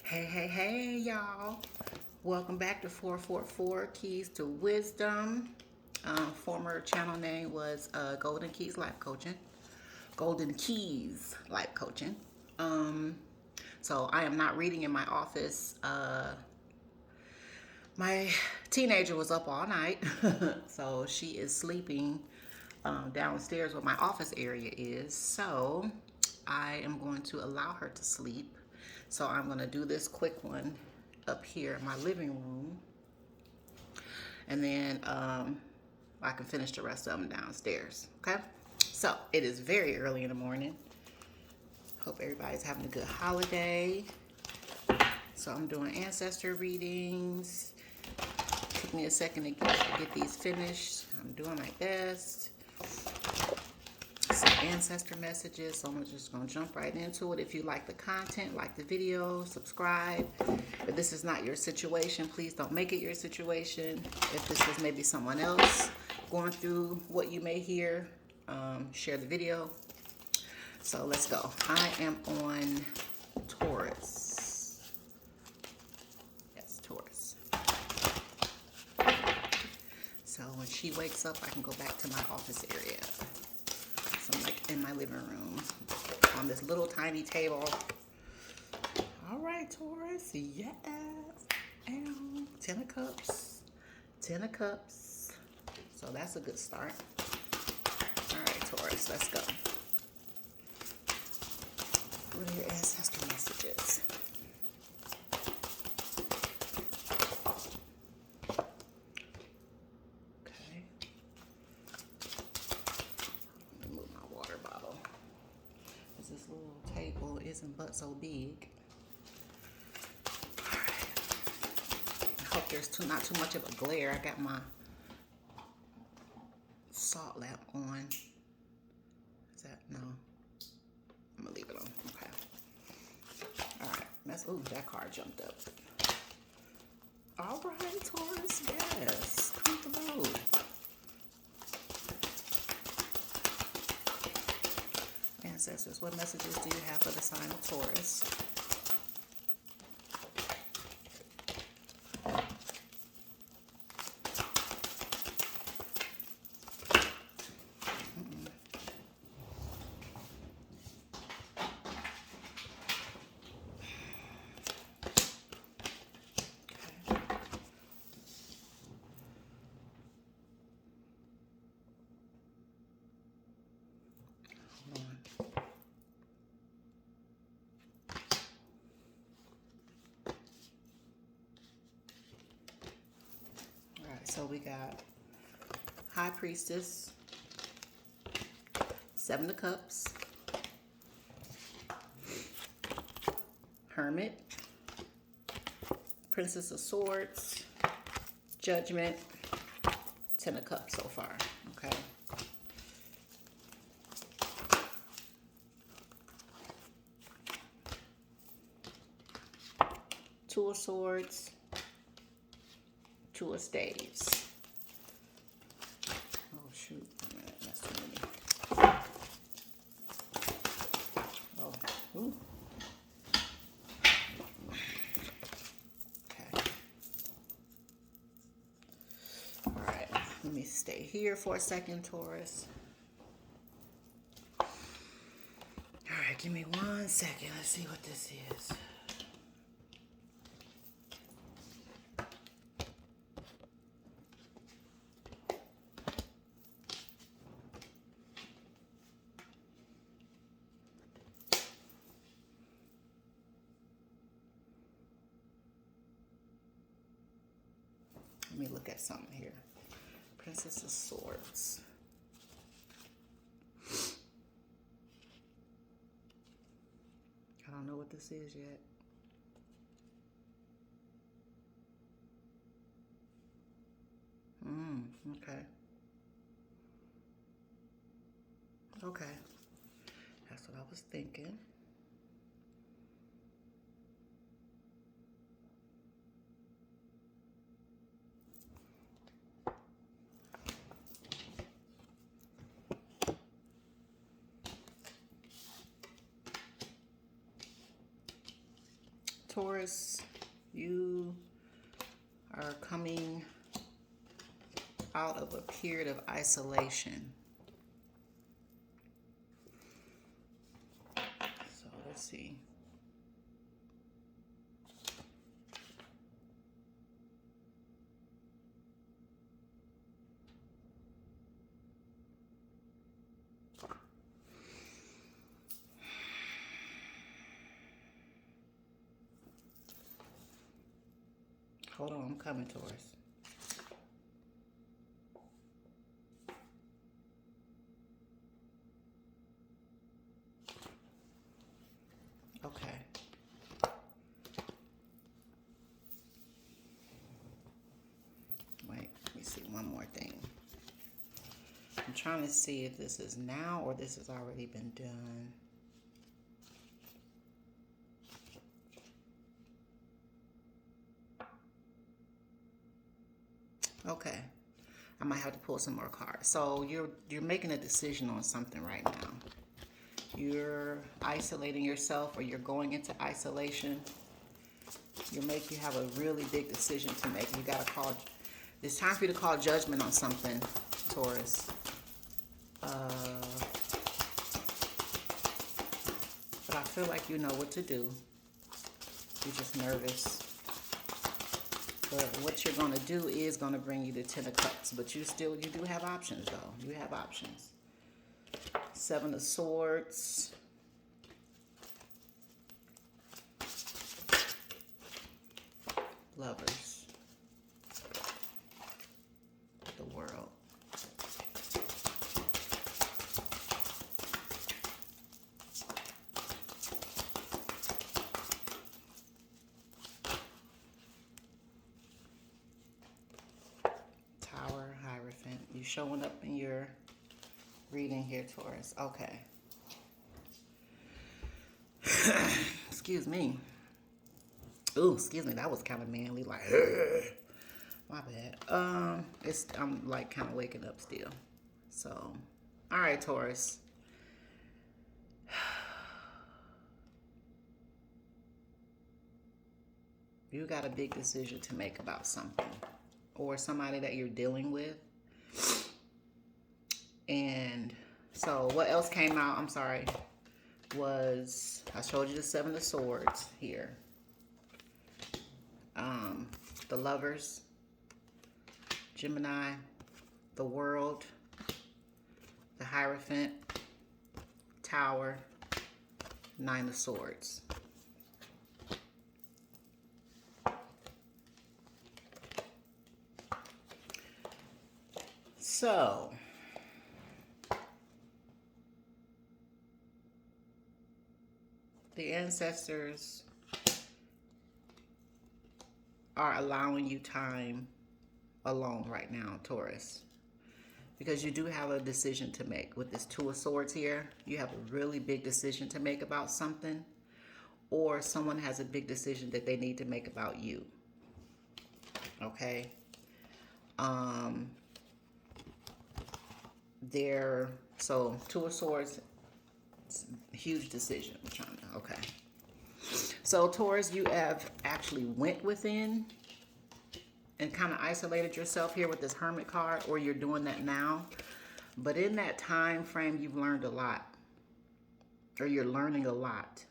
Hey, y'all. Welcome back to 444 Keys to Wisdom. Former channel name was Golden Keys Life Coaching. Golden Keys Life Coaching. So I am not reading in my office. My teenager was up all night, so she is sleeping downstairs where my office area is. So I am going to allow her to sleep. So I'm going to do this quick one up here in my living room. And then I can finish the rest of them downstairs. Okay? So it is very early in the morning. Hope everybody's having a good holiday. So I'm doing ancestor readings. Took me a second to get these finished. I'm doing my best. Some ancestor messages, so I'm just going to jump right into it. If you like the content, like the video, subscribe. If this is not your situation, please don't make it your situation. If this is maybe someone else going through what you may hear, share the video. So let's go. I am on Taurus. Yes, Taurus. So when she wakes up, I can go back to my office area. So I'm like in my living room on this little tiny table. All right, Taurus. Yes. And 10 of cups. 10 of cups. So that's a good start. All right, Taurus, let's go. What are your ancestor messages? Okay. Let me move my water bottle. Because this little table isn't but so big. All right. I hope there's not too much of a glare. I got my salt lamp on. Is that? No. I'm going to leave it on. Okay. All right. Ooh, that card jumped up. All right, Taurus. Yes. Come through. Ancestors, what messages do you have for the sign of Taurus? So we got High Priestess, 7 of Cups, Hermit, Princess of Swords, Judgment, 10 of Cups so far. Okay. Two of Swords, 2 of Staves. Oh shoot, that's too many. Oh, ooh. Okay. All right, let me stay here for a second, Taurus. All right, give me 1 second. Let's see what this is. Let me look at something here. Princess of Swords. I don't know what this is yet. Okay. Okay. That's what I was thinking. Taurus, you are coming out of a period of isolation. So let's see. Hold on, I'm coming, Taurus. Okay. Wait, let me see one more thing. I'm trying to see if this is now or this has already been done. Okay. I might have to pull some more cards. So you're making a decision on something right now. You're isolating yourself, or you're going into isolation. You have a really big decision to make. You gotta call. It's time for you to call judgment on something, Taurus. But I feel like you know what to do. You're just nervous. But what you're going to do is going to bring you the Ten of Cups. But you do have options, though. You have options. Seven of Swords. Lovers. The World. You showing up in your reading here, Taurus. Okay. Excuse me. Ooh, excuse me. That was kind of manly. Like, my bad. I'm like kind of waking up still. So, all right, Taurus. You got a big decision to make about something, or somebody that you're dealing with. And so what else came out, I'm sorry, was I showed you the Seven of Swords here. The Lovers, Gemini, the World, the Hierophant, Tower, Nine of Swords. So, the ancestors are allowing you time alone right now, Taurus. Because you do have a decision to make. With this Two of Swords here, you have a really big decision to make about something. Or someone has a big decision that they need to make about you. Okay? So Two of Swords, huge decision. Okay. So Taurus, you have actually went within and kind of isolated yourself here with this Hermit card, or you're doing that now. But in that time frame, you've learned a lot, or you're learning a lot,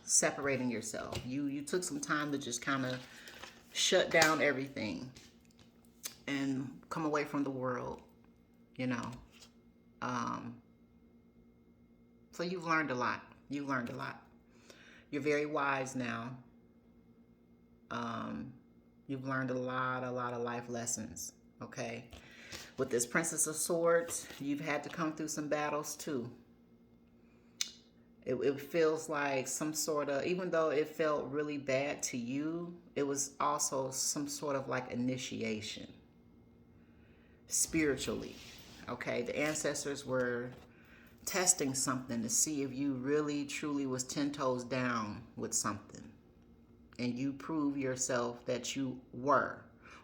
separating yourself. You took some time to just kind of shut down everything and come away from the world, you know. So you've learned a lot. You've learned a lot. You're very wise now. You've learned a lot of life lessons, okay? With this Princess of Swords, you've had to come through some battles too. It feels like some sort of, even though it felt really bad to you, it was also some sort of like initiation spiritually, okay? The ancestors were testing something to see if you really truly was 10 toes down with something, and you prove yourself that you were,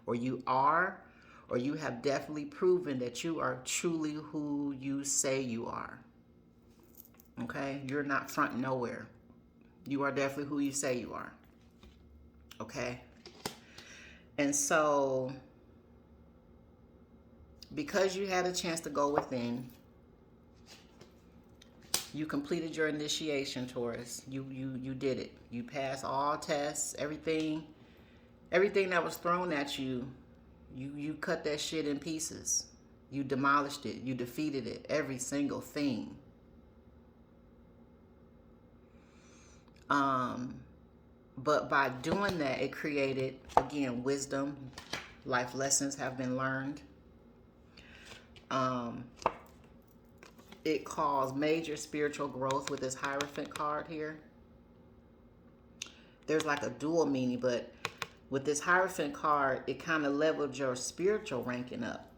or you are, or you have definitely proven that you are truly who you say you are. Okay, you're not front nowhere. You are definitely who you say you are. Okay? And so, because you had a chance to go within, you completed your initiation, Taurus. You did it. You passed all tests, everything that was thrown at you. You cut that shit in pieces. You demolished it. You defeated it. Every single thing. But by doing that, it created, again, wisdom. Life lessons have been learned. It caused major spiritual growth with this Hierophant card here. There's like a dual meaning, but with this Hierophant card, it kind of leveled your spiritual ranking up.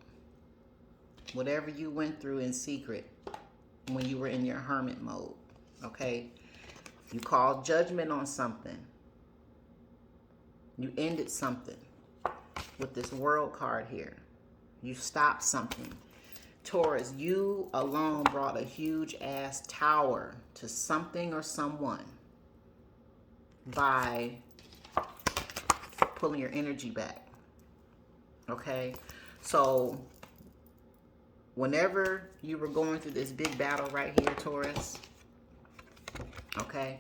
Whatever you went through in secret when you were in your hermit mode, okay? You called judgment on something. You ended something with this World card here. You stopped something. Taurus, you alone brought a huge ass tower to something or someone by pulling your energy back. Okay? So, whenever you were going through this big battle right here, Taurus, okay?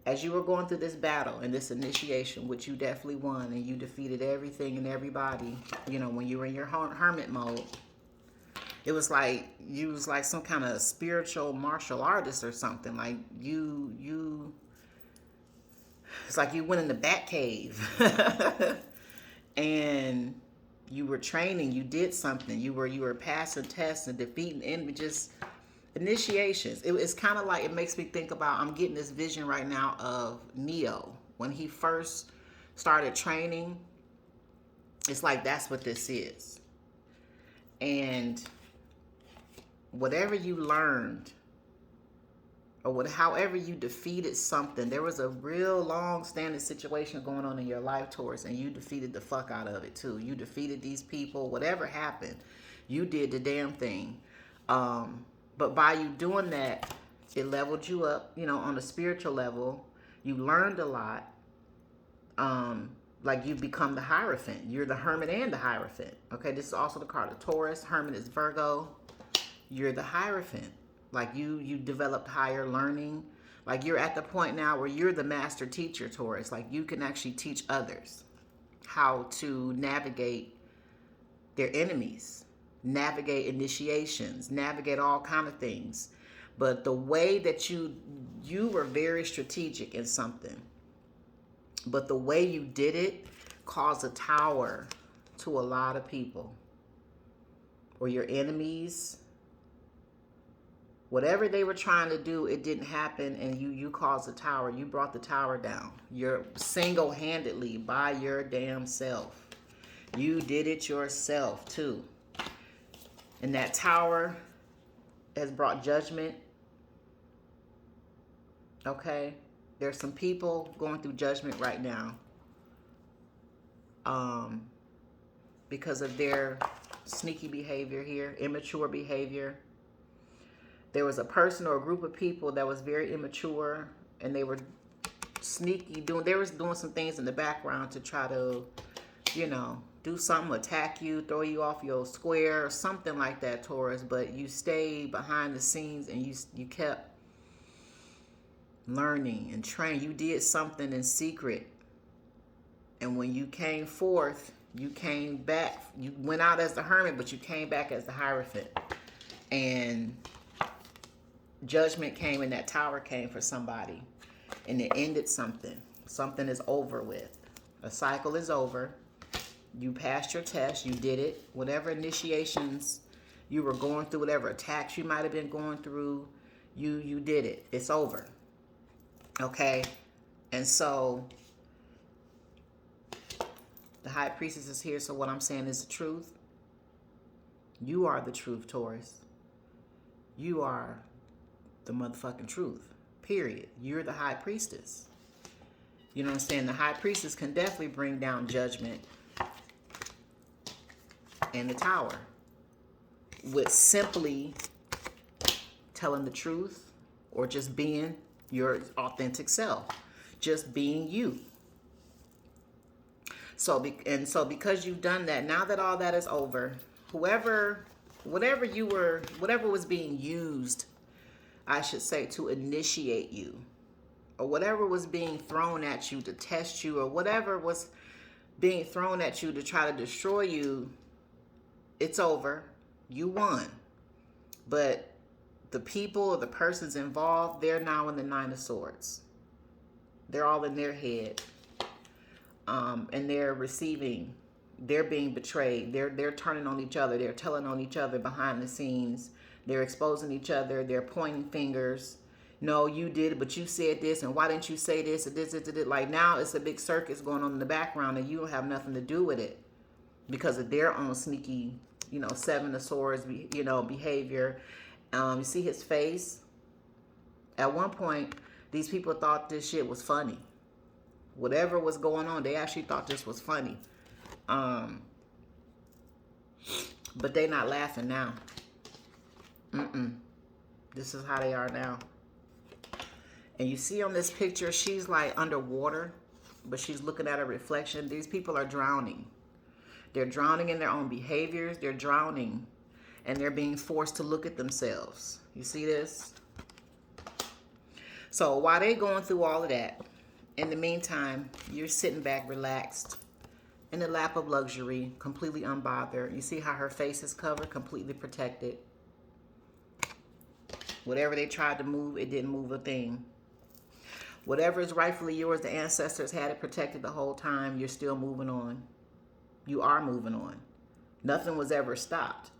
As you were going through this battle and this initiation, which you definitely won, and you defeated everything and everybody, you know, when you were in your hermit mode, it was like you was like some kind of spiritual martial artist or something. Like it's like you went in the bat cave and you were training. You did something. You were passing tests and defeating enemies. Initiations. It's kind of like, it makes me think about, I'm getting this vision right now of Neo when he first started training. It's like that's what this is. And whatever you learned, or however you defeated something, there was a real long-standing situation going on in your life, Taurus, and you defeated the fuck out of it too. You defeated these people. Whatever happened, you did the damn thing. But by you doing that, it leveled you up, you know, on a spiritual level. You learned a lot. Like you become the Hierophant. You're the Hermit and the Hierophant. Okay, this is also the card of Taurus. Hermit is Virgo. You're the Hierophant. Like you developed higher learning. Like you're at the point now where you're the master teacher, Taurus. Like you can actually teach others how to navigate their enemies, navigate initiations, navigate all kind of things. But the way that you were very strategic in something, but the way you did it caused a tower to a lot of people, or your enemies. Whatever they were trying to do, it didn't happen, and you caused the tower. You brought the tower down. You're single-handedly by your damn self. You did it yourself too. And that tower has brought judgment. Okay? There's some people going through judgment right now. Because of their sneaky behavior here, immature behavior. There was a person or a group of people that was very immature, and they were sneaky they was doing some things in the background to try to, you know, do something, attack you, throw you off your square or something like that, Taurus. But you stayed behind the scenes and you kept learning and training. You did something in secret. And when you came forth, you came back. You went out as the Hermit, but you came back as the Hierophant. And judgment came, and that tower came for somebody. And it ended something. Something is over with. A cycle is over. You passed your test. You did it. Whatever initiations you were going through, whatever attacks you might have been going through, you did it. It's over. Okay? And so the High Priestess is here, so what I'm saying is the truth. You are the truth, Taurus. You are the motherfucking truth. Period. You're the High Priestess. You know what I'm saying? The High Priestess can definitely bring down judgment and the tower with simply telling the truth, or just being your authentic self. Just being you. So because you've done that, now that all that is over, whatever was being used, I should say, to initiate you, or whatever was being thrown at you to test you, or whatever was being thrown at you to try to destroy you, it's over. You won. But the people or the persons involved, they're now in the Nine of Swords. They're all in their head. And they're being betrayed. They're turning on each other. They're telling on each other behind the scenes. They're exposing each other. They're pointing fingers. No, you did it, but you said this, and why didn't you say this, or this. Like, now it's a big circus going on in the background, and you don't have nothing to do with it because of their own sneaky, Seven of Swords, behavior. You see his face? At one point, these people thought this shit was funny. Whatever was going on, they actually thought this was funny. But they not laughing now. This is how they are now. And you see on this picture, she's like underwater, but she's looking at a reflection. These people are drowning. They're drowning in their own behaviors. They're drowning, and they're being forced to look at themselves. You see this? So while they're going through all of that, in the meantime, you're sitting back relaxed in the lap of luxury, completely unbothered. You see how her face is covered, completely protected. Whatever they tried to move, it didn't move a thing. Whatever is rightfully yours, the ancestors had it protected the whole time. You're still moving on. You are moving on. Nothing was ever stopped.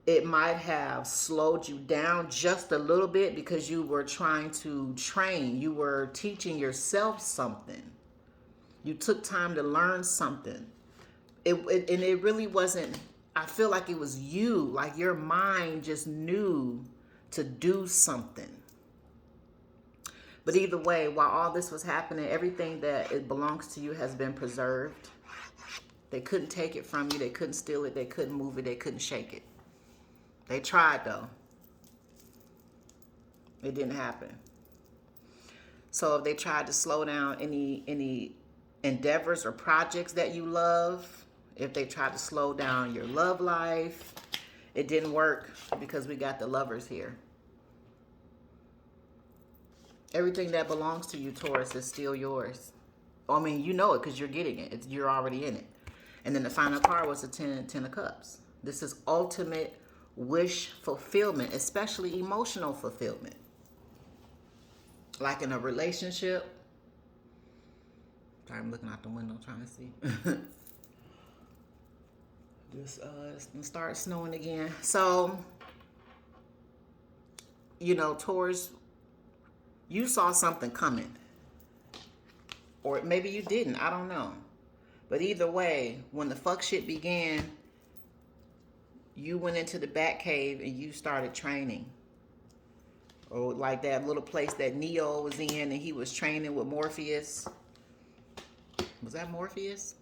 It might have slowed you down just a little bit because you were trying to train. You were teaching yourself something. You took time to learn something. And it really wasn't, I feel like it was you, like your mind just knew to do something. But either way, while all this was happening, everything that it belongs to you has been preserved. They couldn't take it from you. They couldn't steal it. They couldn't move it. They couldn't shake it. They tried, though. It didn't happen. So if they tried to slow down any endeavors or projects that you love, if they tried to slow down your love life, it didn't work because we got the Lovers here. Everything that belongs to you, Taurus, is still yours. I mean, you know it because you're getting it. You're already in it. And then the final card was the Ten of Cups. This is ultimate wish fulfillment, especially emotional fulfillment. Like in a relationship. I'm looking out the window trying to see. It's gonna start snowing again. So, Taurus, you saw something coming. Or maybe you didn't. I don't know. But either way, when the fuck shit began, you went into the Batcave and you started training. Or like that little place that Neo was in and he was training with Morpheus. Was that Morpheus?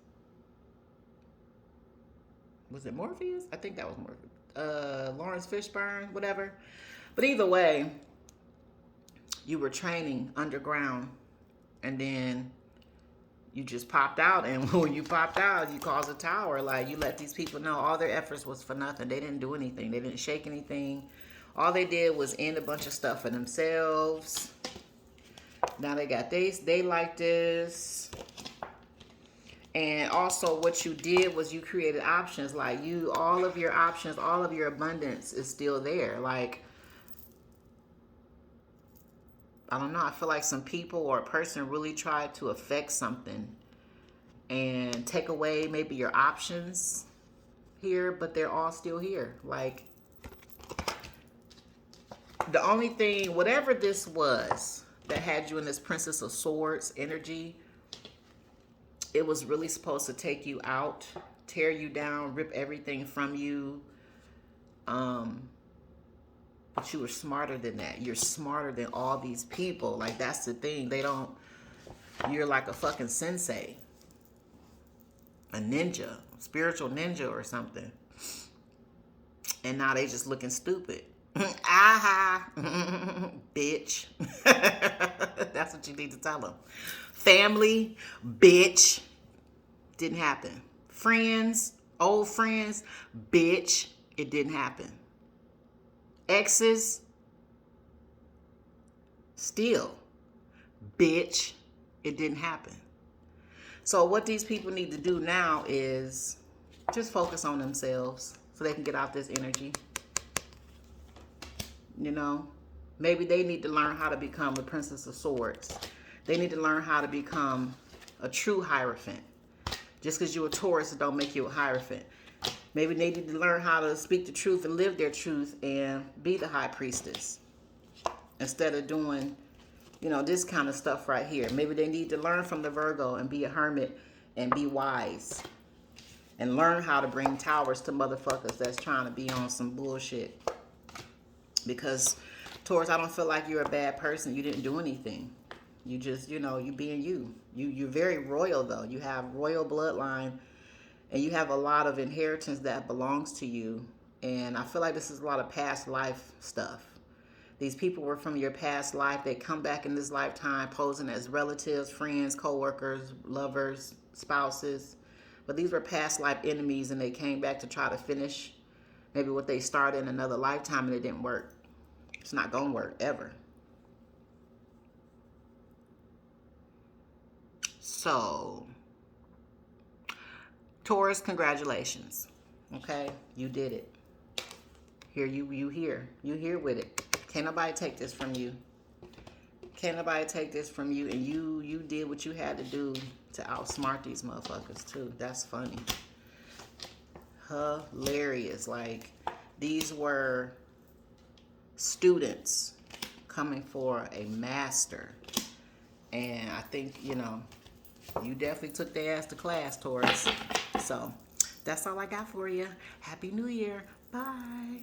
Was it Morpheus? I think that was Morpheus. Lawrence Fishburne, whatever. But either way, you were training underground. And then you just popped out. And when you popped out, you caused a tower. Like, you let these people know all their efforts was for nothing. They didn't do anything. They didn't shake anything. All they did was end a bunch of stuff for themselves. Now they got they like this. And also what you did was you created options. Like, all of your options, all of your abundance is still there. Like, I don't know. I feel like some people or a person really tried to affect something and take away maybe your options here, but they're all still here. Like, the only thing, whatever this was that had you in this Princess of Swords energy, it was really supposed to take you out, tear you down, rip everything from you. But you were smarter than that. You're smarter than all these people. Like, that's the thing. You're like a fucking sensei. A ninja. Spiritual ninja or something. And now they just looking stupid. Aha. Bitch. That's what you need to tell them. Family, bitch. Didn't happen. Friends, old friends, bitch, it didn't happen. Exes, still, bitch, it didn't happen. So what these people need to do now is just focus on themselves so they can get out this energy. You know, maybe they need to learn how to become a Princess of Swords. They need to learn how to become a true Hierophant. Just because you're a Taurus, it don't make you a Hierophant. Maybe they need to learn how to speak the truth and live their truth and be the High Priestess instead of doing, you know, this kind of stuff right here. Maybe they need to learn from the Virgo and be a hermit and be wise and learn how to bring towers to motherfuckers that's trying to be on some bullshit. Because Taurus, I don't feel like you're a bad person. You didn't do anything. You just, you know, you being you. You're very royal though. You have royal bloodline and you have a lot of inheritance that belongs to you. And I feel like this is a lot of past life stuff. These people were from your past life. They come back in this lifetime posing as relatives, friends, co-workers, lovers, spouses. But these were past life enemies and they came back to try to finish maybe what they started in another lifetime and it didn't work. It's not going to work ever. So, Taurus, congratulations. Okay, you did it. Here, you here with it. Can't nobody take this from you. Can't nobody take this from you. And you did what you had to do to outsmart these motherfuckers too. That's funny. Hilarious. Like, these were students coming for a master. And I think, you know, you definitely took their ass to class, Taurus. So, that's all I got for you. Happy New Year. Bye.